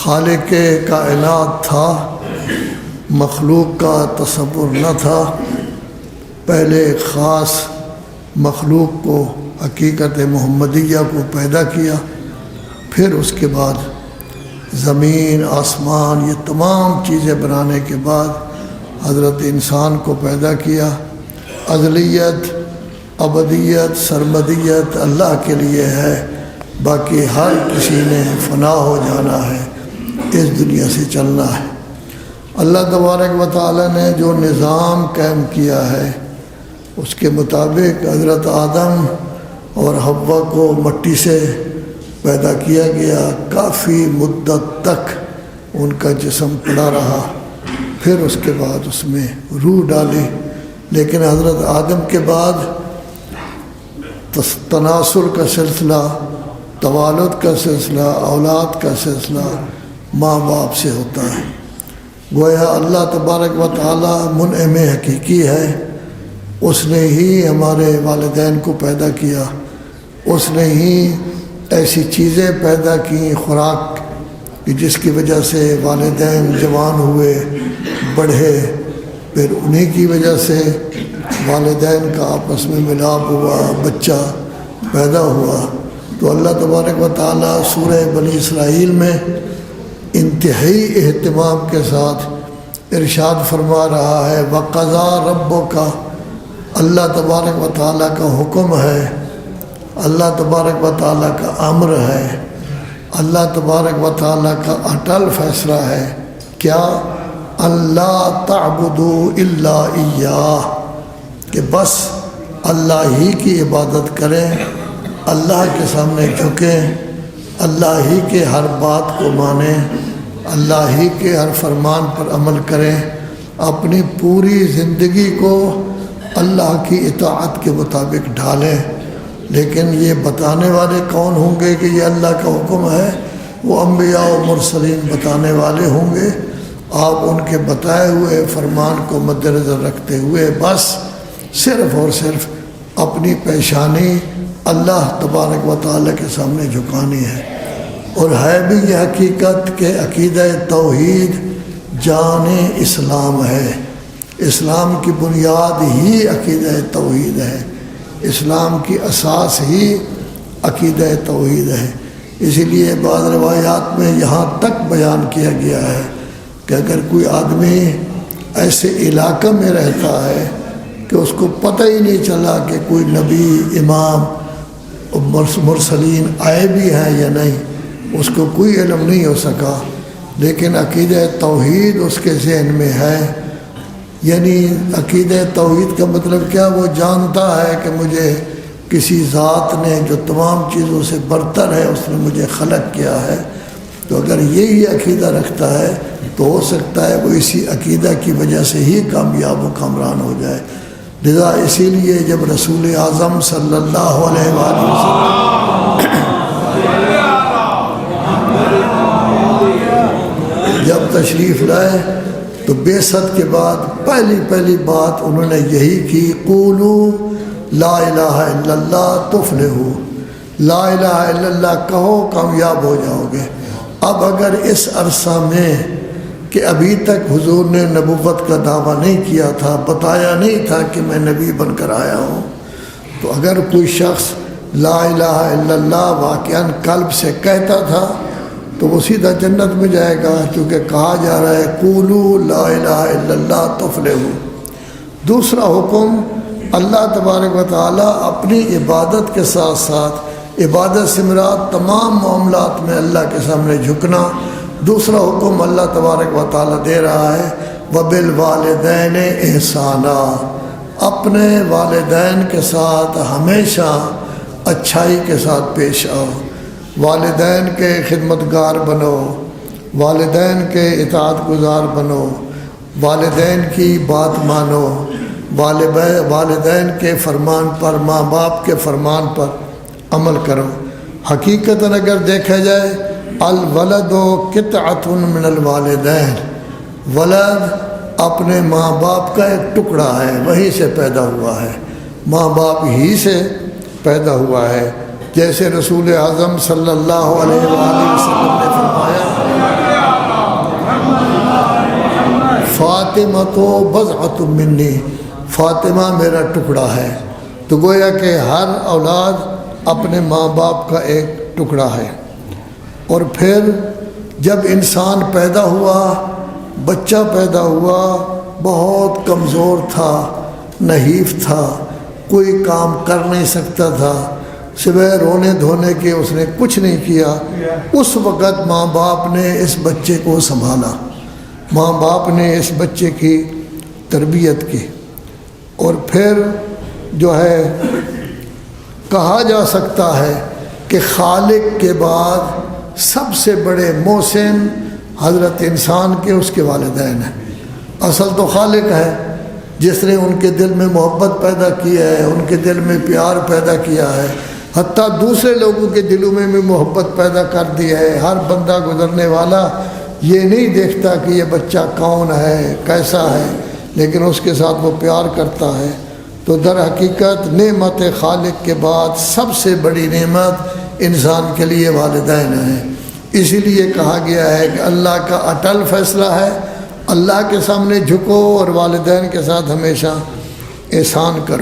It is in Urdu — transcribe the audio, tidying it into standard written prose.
خالق کائنات تھا، مخلوق کا تصور نہ تھا۔ پہلے ایک خاص مخلوق کو، حقیقت محمدیہ کو پیدا کیا، پھر اس کے بعد زمین آسمان یہ تمام چیزیں بنانے کے بعد حضرت انسان کو پیدا کیا۔ ازلیت، ابدیت، سرمدیت اللہ کے لیے ہے، باقی ہر کسی نے فنا ہو جانا ہے، اس دنیا سے چلنا ہے۔ اللہ تبارک و تعالی نے جو نظام قائم کیا ہے اس کے مطابق حضرت آدم اور حوا کو مٹی سے پیدا کیا گیا۔ کافی مدت تک ان کا جسم پڑا رہا، پھر اس کے بعد اس میں روح ڈالی۔ لیکن حضرت آدم کے بعد تناسل کا سلسلہ، توالد کا سلسلہ، اولاد کا سلسلہ ماں باپ سے ہوتا ہے۔ گویا اللہ تبارک و تعالی منعم حقیقی ہے، اس نے ہی ہمارے والدین کو پیدا کیا، اس نے ہی ایسی چیزیں پیدا کی، خوراک کہ جس کی وجہ سے والدین جوان ہوئے، بڑھے، پھر انہی کی وجہ سے والدین کا آپس میں ملاپ ہوا، بچہ پیدا ہوا۔ تو اللہ تبارک و تعالیٰ سورہ بنی اسرائیل میں انتہائی اہتمام کے ساتھ ارشاد فرما رہا ہے، وَقَضَىٰ رَبُّكَ، اللہ تبارک و تعالیٰ کا حکم ہے، اللہ تبارک و تعالیٰ کا امر ہے، اللہ تبارک و تعالیٰ کا اٹل فیصلہ ہے، کیا؟ اللہ تعبدوا الا ایاہ، کہ بس اللہ ہی کی عبادت کریں، اللہ کے سامنے جھکیں، اللہ ہی کے ہر بات کو مانیں، اللہ ہی کے ہر فرمان پر عمل کریں، اپنی پوری زندگی کو اللہ کی اطاعت کے مطابق ڈھالیں۔ لیکن یہ بتانے والے کون ہوں گے کہ یہ اللہ کا حکم ہے؟ وہ انبیاء و مرسلین بتانے والے ہوں گے۔ آپ ان کے بتائے ہوئے فرمان کو مد نظر رکھتے ہوئے بس صرف اور صرف اپنی پیشانی اللہ تبارک و تعالیٰ کے سامنے جھکانی ہے۔ اور ہے بھی یہ حقیقت کہ عقیدہ توحید جان اسلام ہے، اسلام کی بنیاد ہی عقیدہ توحید ہے، اسلام کی اساس ہی عقیدہ توحید ہے۔ اسی لیے بعض روایات میں یہاں تک بیان کیا گیا ہے کہ اگر کوئی آدمی ایسے علاقہ میں رہتا ہے کہ اس کو پتہ ہی نہیں چلا کہ کوئی نبی، امام، مرسلین آئے بھی ہیں یا نہیں، اس کو کوئی علم نہیں ہو سکا، لیکن عقیدہ توحید اس کے ذہن میں ہے، یعنی عقیدہ توحید کا مطلب کیا؟ وہ جانتا ہے کہ مجھے کسی ذات نے جو تمام چیزوں سے برتر ہے اس نے مجھے خلق کیا ہے۔ تو اگر یہی عقیدہ رکھتا ہے تو ہو سکتا ہے وہ اسی عقیدہ کی وجہ سے ہی کامیاب و کامران ہو جائے۔ لذا اسی لیے جب رسول اعظم صلی اللہ علیہ وآلہ وسلم جب تشریف لائے تو بعثت کے بعد پہلی بات انہوں نے یہی کی، قولوا لا الہ الا اللہ تفلحوا، لا الہ الا اللہ کہو کامیاب ہو جاؤ گے۔ اب اگر اس عرصہ میں کہ ابھی تک حضور نے نبوت کا دعویٰ نہیں کیا تھا، بتایا نہیں تھا کہ میں نبی بن کر آیا ہوں، تو اگر کوئی شخص لا الہ الا اللہ واقعاً قلب سے کہتا تھا تو وہ سیدھا جنت میں جائے گا، کیونکہ کہا جا رہا ہے قولوا لا الہ الا اللہ تفلحوا۔ دوسرا حکم، اللہ تبارک و تعالیٰ اپنی عبادت کے ساتھ ساتھ عبادت سے مراد تمام معاملات میں اللہ کے سامنے جھکنا۔ دوسرا حکم اللہ تبارک و تعالیٰ دے رہا ہے، وبالوالدین احسانا، اپنے والدین کے ساتھ ہمیشہ اچھائی کے ساتھ پیش آؤ، والدین کے خدمتگار بنو، والدین کے اطاعت گزار بنو، والدین کی بات مانو، والدین کے فرمان پر، ماں باپ کے فرمان پر عمل کرو۔ حقیقتاً اگر دیکھا جائے الولد قطعۃ من الوالدین، ولد اپنے ماں باپ کا ایک ٹکڑا ہے، وہیں سے پیدا ہوا ہے، ماں باپ ہی سے پیدا ہوا ہے۔ جیسے رسول اعظم صلی اللہ علیہ وآلہ وسلم نے فرمایا فاطمہ تو بضعۃ منی، فاطمہ میرا ٹکڑا ہے۔ تو گویا کہ ہر اولاد اپنے ماں باپ کا ایک ٹکڑا ہے۔ اور پھر جب انسان پیدا ہوا، بچہ پیدا ہوا، بہت کمزور تھا، نحیف تھا، کوئی کام کر نہیں سکتا تھا، سوائے رونے دھونے کے اس نے کچھ نہیں کیا۔ اس وقت ماں باپ نے اس بچے کو سنبھالا، ماں باپ نے اس بچے کی تربیت کی۔ اور پھر جو ہے کہا جا سکتا ہے کہ خالق کے بعد سب سے بڑے محسن حضرت انسان کے اس کے والدین ہیں۔ اصل تو خالق ہے جس نے ان کے دل میں محبت پیدا کی ہے، ان کے دل میں پیار پیدا کیا ہے، حتیٰ دوسرے لوگوں کے دلوں میں بھی محبت پیدا کر دی ہے۔ ہر بندہ گزرنے والا یہ نہیں دیکھتا کہ یہ بچہ کون ہے، کیسا ہے، لیکن اس کے ساتھ وہ پیار کرتا ہے۔ تو در حقیقت نعمت خالق کے بعد سب سے بڑی نعمت انسان کے لیے والدین ہیں۔ اسی لیے کہا گیا ہے کہ اللہ کا اٹل فیصلہ ہے، اللہ کے سامنے جھکو اور والدین کے ساتھ ہمیشہ احسان کرو۔